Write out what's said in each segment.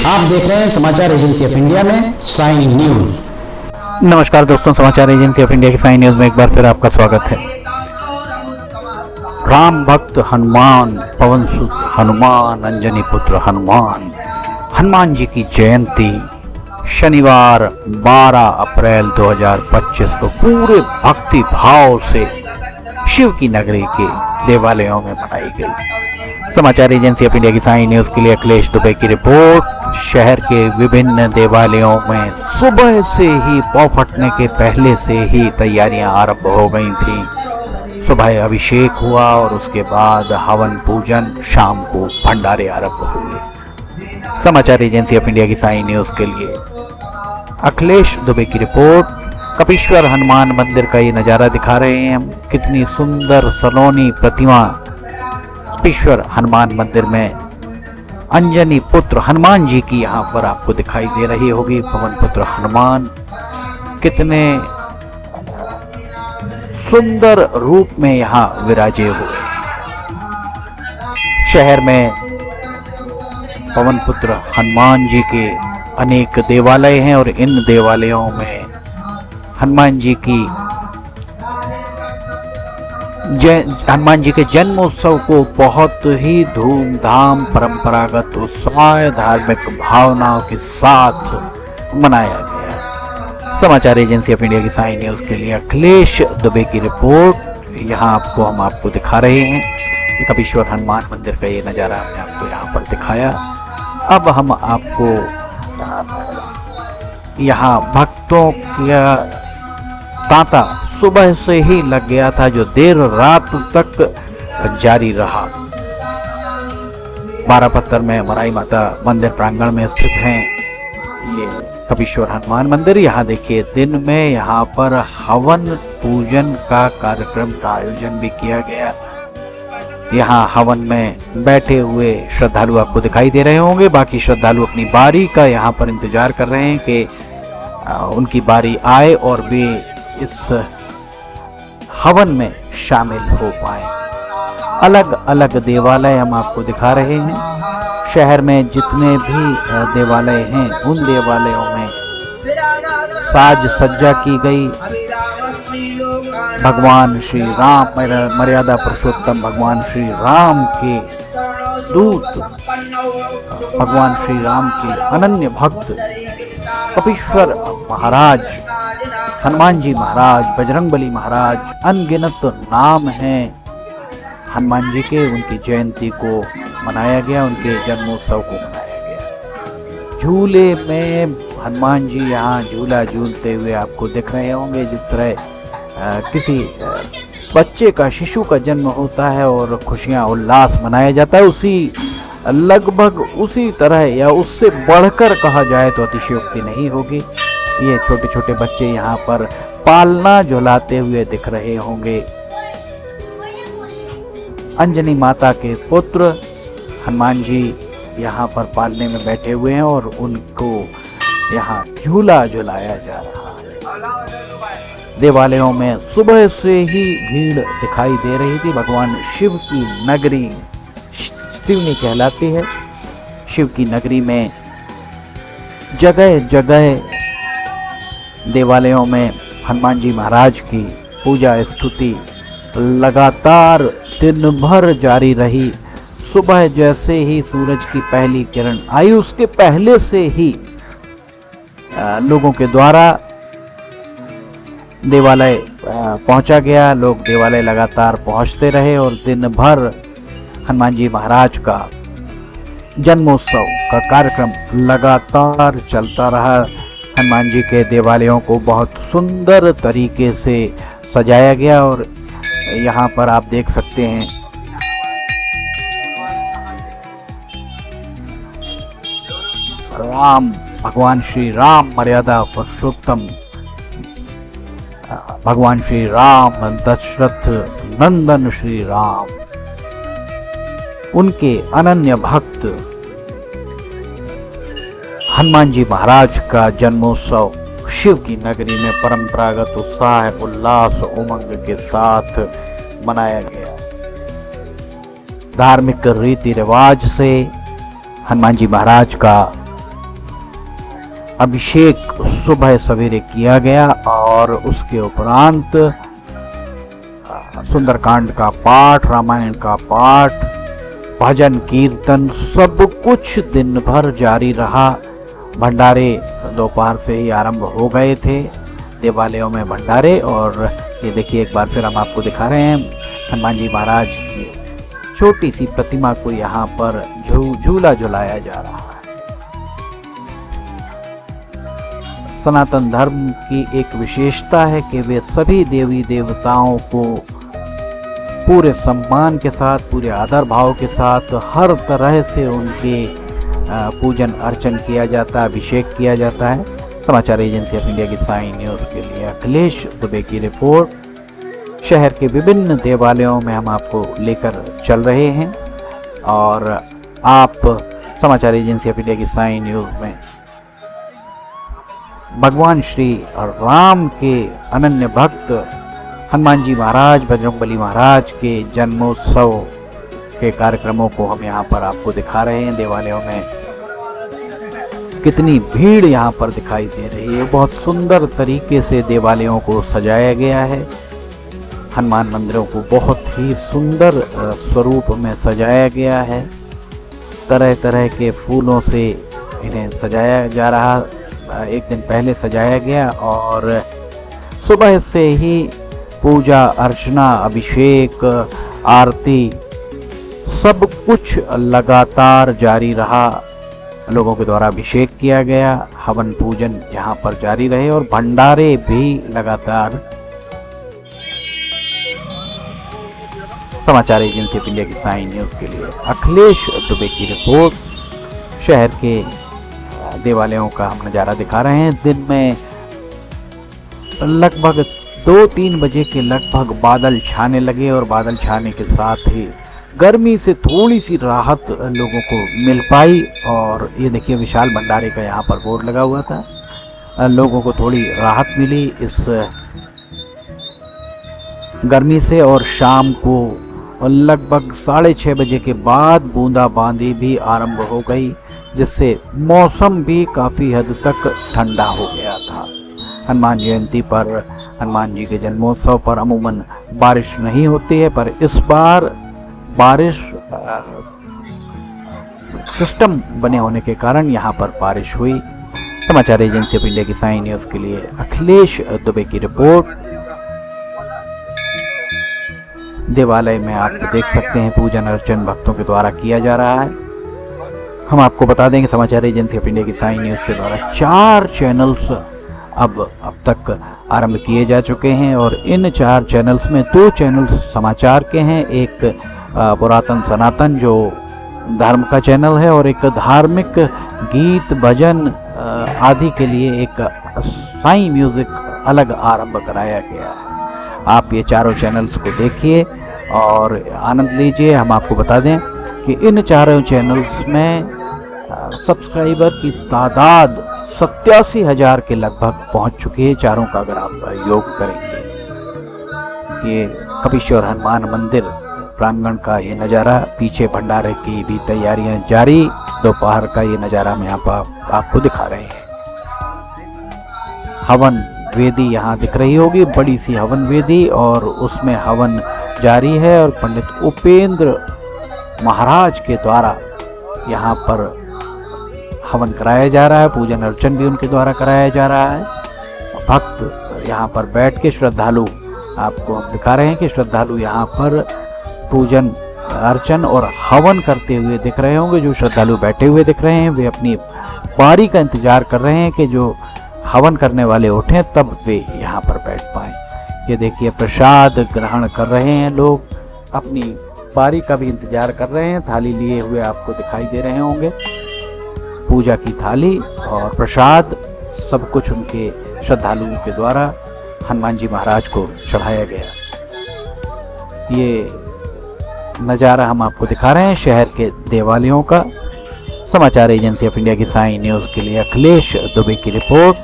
आप देख रहे हैं समाचार एजेंसी ऑफ इंडिया में साइन न्यूज। नमस्कार दोस्तों, समाचार एजेंसी ऑफ इंडिया की साइन न्यूज में एक बार फिर आपका स्वागत है। राम भक्त हनुमान, पवन सुत हनुमान, अंजनी पुत्र हनुमान, हनुमान जी की जयंती शनिवार 12 अप्रैल 2025 को पूरे भक्ति भाव से शिव की नगरी के देवालयों में मनाई गई। समाचार एजेंसी ऑफ इंडिया की साइन न्यूज के लिए अखिलेश दुबे की रिपोर्ट। शहर के विभिन्न देवालयों में सुबह से ही पौ फटने के पहले से ही तैयारियां आरंभ हो गई थी। सुबह अभिषेक हुआ और उसके बाद हवन पूजन, शाम को भंडारे आरंभ हुए। समाचार एजेंसी ऑफ इंडिया की साइन न्यूज के लिए अखिलेश दुबे की रिपोर्ट। कपीश्वर हनुमान मंदिर का ये नजारा दिखा रहे हैं हम। कितनी सुंदर सलोनी प्रतिमा कपीश्वर हनुमान मंदिर में अंजनी पुत्र हनुमान जी की यहाँ पर आपको दिखाई दे रही होगी। पवन पुत्र हनुमान कितने सुंदर रूप में यहाँ विराजे हुए। शहर में पवन पुत्र हनुमान जी के अनेक देवालय हैं और इन देवालयों में हनुमान जी के जन्मोत्सव को बहुत ही धूमधाम, परंपरागत उत्साह, धार्मिक भावनाओं के साथ मनाया गया। समाचार एजेंसी ऑफ इंडिया की साइन न्यूज के लिए अखिलेश दुबे की रिपोर्ट। यहाँ हम आपको दिखा रहे हैं कपीश्वर हनुमान मंदिर का ये नज़ारा हमने आपको यहाँ पर दिखाया। अब हम आपको यहाँ भक्तों का तांता सुबह से ही लग गया था, जो देर रात तक जारी रहा। बारापत्थर में मराई माता मंदिर प्रांगण में स्थित हैं ये कपीश्वर हनुमान मंदिर। यहाँ देखिए, दिन में यहाँ पर हवन पूजन का कार्यक्रम का आयोजन भी किया गया। यहाँ हवन में बैठे हुए श्रद्धालु आपको दिखाई दे रहे होंगे। बाकी श्रद्धालु अपनी बारी का यहाँ पर इंतजार कर रहे हैं कि उनकी बारी आए और वे इस हवन में शामिल हो पाए। अलग अलग देवालय हम आपको दिखा रहे हैं। शहर में जितने भी देवालय हैं उन देवालयों में साज सज्जा की गई। भगवान श्री राम, मर्यादा पुरुषोत्तम भगवान श्री राम के दूत, भगवान श्री राम के अनन्य भक्त कपीश्वर महाराज, हनुमान जी महाराज, बजरंगबली महाराज, अनगिनत नाम हैं हनुमान जी के। उनकी जयंती को मनाया गया, उनके जन्मोत्सव को मनाया गया। झूले में हनुमान जी यहाँ झूला झूलते हुए आपको दिख रहे होंगे। जिस तरह किसी बच्चे का, शिशु का जन्म होता है और खुशियाँ उल्लास मनाया जाता है, उसी लगभग उसी तरह या उससे बढ़कर कहा जाए तो अतिशयोक्ति नहीं होगी। ये छोटे छोटे बच्चे यहाँ पर पालना झुलाते हुए दिख रहे होंगे। अंजनी माता के पुत्र हनुमान जी यहाँ पर पालने में बैठे हुए हैं और उनको यहाँ झूला झुलाया जा रहा है। देवालयों में सुबह से ही भीड़ दिखाई दे रही थी। भगवान शिव की नगरी शिवनी कहलाती है। शिव की नगरी में जगह जगह देवालयों में हनुमान जी महाराज की पूजा स्तुति लगातार दिन भर जारी रही। सुबह जैसे ही सूरज की पहली किरण आई, उसके पहले से ही लोगों के द्वारा देवालय पहुंचा गया। लोग देवालय लगातार पहुंचते रहे और दिन भर हनुमान जी महाराज का जन्मोत्सव का कार्यक्रम लगातार चलता रहा। हनुमान जी के देवालयों को बहुत सुंदर तरीके से सजाया गया और यहाँ पर आप देख सकते हैं राम, भगवान श्री राम, मर्यादा पुरुषोत्तम भगवान श्री राम, दशरथ नंदन श्री राम, उनके अनन्य भक्त हनुमान जी महाराज का जन्मोत्सव शिव की नगरी में परंपरागत उत्साह, उल्लास, उमंग के साथ मनाया गया। धार्मिक रीति रिवाज से हनुमान जी महाराज का अभिषेक सुबह सवेरे किया गया और उसके उपरांत सुंदरकांड का पाठ, रामायण का पाठ, भजन कीर्तन सब कुछ दिन भर जारी रहा। भंडारे दोपहर से ही आरंभ हो गए थे, देवालयों में भंडारे। और ये देखिए एक बार फिर हम आपको दिखा रहे हैं हनुमान जी महाराज की छोटी सी प्रतिमा को यहाँ पर झूला झुलाया जा रहा है। सनातन धर्म की एक विशेषता है कि वे सभी देवी देवताओं को पूरे सम्मान के साथ, पूरे आदर भाव के साथ हर तरह से उनके पूजन अर्चन किया जाता है, अभिषेक किया जाता है। समाचार एजेंसी ऑफ इंडिया की साई न्यूज़ के लिए अखिलेश दुबे की रिपोर्ट। शहर के विभिन्न देवालयों में हम आपको लेकर चल रहे हैं और आप समाचार एजेंसी ऑफ इंडिया की साई न्यूज़ में भगवान श्री राम के अनन्य भक्त हनुमान जी महाराज, बजरंगबली महाराज के जन्मोत्सव के कार्यक्रमों को हम यहाँ पर आपको दिखा रहे हैं। देवालयों में कितनी भीड़ यहाँ पर दिखाई दे रही है। बहुत सुंदर तरीके से देवालयों को सजाया गया है। हनुमान मंदिरों को बहुत ही सुंदर स्वरूप में सजाया गया है। तरह तरह के फूलों से इन्हें सजाया जा रहा। एक दिन पहले सजाया गया और सुबह से ही पूजा अर्चना, अभिषेक, आरती सब कुछ लगातार जारी रहा। लोगों के द्वारा अभिषेक किया गया, हवन पूजन यहाँ पर जारी रहे और भंडारे भी लगातार। समाचार एजेंसी ऑफ इंडिया की साई न्यूज़ के लिए अखिलेश दुबे की रिपोर्ट। शहर के देवालयों का हम नज़ारा दिखा रहे हैं। दिन में लगभग 2-3 बजे के लगभग बादल छाने लगे और बादल छाने के साथ ही गर्मी से थोड़ी सी राहत लोगों को मिल पाई। और ये देखिए विशाल भंडारे का यहाँ पर बोर्ड लगा हुआ था। लोगों को थोड़ी राहत मिली इस गर्मी से। और शाम को लगभग 6:30 बजे के बाद बूंदाबांदी भी आरंभ हो गई, जिससे मौसम भी काफ़ी हद तक ठंडा हो गया था। हनुमान जयंती पर, हनुमान जी के जन्मोत्सव पर अमूमन बारिश नहीं होती है, पर इस बार बारिश सिस्टम बने होने के कारण यहाँ पर बारिश हुई। समाचार एजेंसी ऑफ इंडिया की साई न्यूज़ के लिए अखिलेश दुबे की रिपोर्ट। देवालय में आप देख सकते हैं पूजन अर्चन भक्तों के द्वारा किया जा रहा है। हम आपको बता दें कि समाचार एजेंसी ऑफ इंडिया की साई न्यूज़ के द्वारा 4 चैनल्स अब तक आरंभ किए जा चुके हैं और इन 4 चैनल्स में 2 चैनल्स समाचार के हैं। एक पुरातन सनातन जो धर्म का चैनल है और एक धार्मिक गीत भजन आदि के लिए एक साई म्यूजिक अलग आरंभ कराया गया है। आप ये चारों चैनल्स को देखिए और आनंद लीजिए। हम आपको बता दें कि इन चारों चैनल्स में सब्सक्राइबर की तादाद 87,000 के लगभग पहुंच चुकी है, चारों का अगर आप योग करेंगे। ये कपिश्वर हनुमान मंदिर प्रांगण का ये नज़ारा, पीछे भंडारे की भी तैयारियां जारी। दोपहर का ये नज़ारा हम यहाँ पर आपको दिखा रहे हैं। हवन वेदी यहाँ दिख रही होगी, बड़ी सी हवन वेदी, और उसमें हवन जारी है और पंडित उपेंद्र महाराज के द्वारा यहाँ पर हवन कराया जा रहा है। पूजन अर्चन भी उनके द्वारा कराया जा रहा है। भक्त यहाँ पर बैठ के, श्रद्धालु आपको हम दिखा रहे हैं कि श्रद्धालु यहाँ पर पूजन अर्चन और हवन करते हुए दिख रहे होंगे। जो श्रद्धालु बैठे हुए दिख रहे हैं वे अपनी बारी का इंतजार कर रहे हैं कि जो हवन करने वाले उठें तब वे यहाँ पर बैठ पाएं। ये देखिए प्रसाद ग्रहण कर रहे हैं लोग, अपनी बारी का भी इंतजार कर रहे हैं। थाली लिए हुए आपको दिखाई दे रहे होंगे। पूजा की थाली और प्रसाद सब कुछ उनके श्रद्धालुओं के द्वारा हनुमान जी महाराज को चढ़ाया गया। ये नज़ारा हम आपको दिखा रहे हैं शहर के देवालयों का। समाचार एजेंसी ऑफ इंडिया की साई न्यूज़ के लिए अखिलेश दुबे की रिपोर्ट।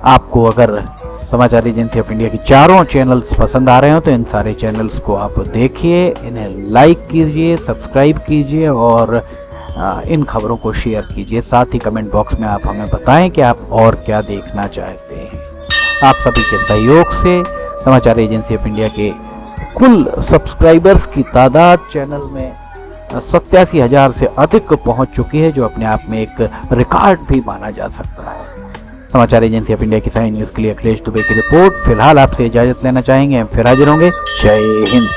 आपको अगर समाचार एजेंसी ऑफ इंडिया की चारों चैनल्स पसंद आ रहे हो तो इन सारे चैनल्स को आप देखिए, इन्हें लाइक कीजिए, सब्सक्राइब कीजिए और इन खबरों को शेयर कीजिए। साथ ही कमेंट बॉक्स में आप हमें बताएं कि आप और क्या देखना चाहते हैं। आप सभी के सहयोग से समाचार एजेंसी ऑफ इंडिया के कुल सब्सक्राइबर्स की तादाद चैनल में 87,000 से अधिक पहुंच चुकी है, जो अपने आप में एक रिकॉर्ड भी माना जा सकता है। समाचार एजेंसी ऑफ इंडिया की साइन न्यूज़ के लिए अखिलेश दुबे की रिपोर्ट। फिलहाल आपसे इजाजत लेना चाहेंगे, हम फिर हाजिर होंगे। जय हिंद।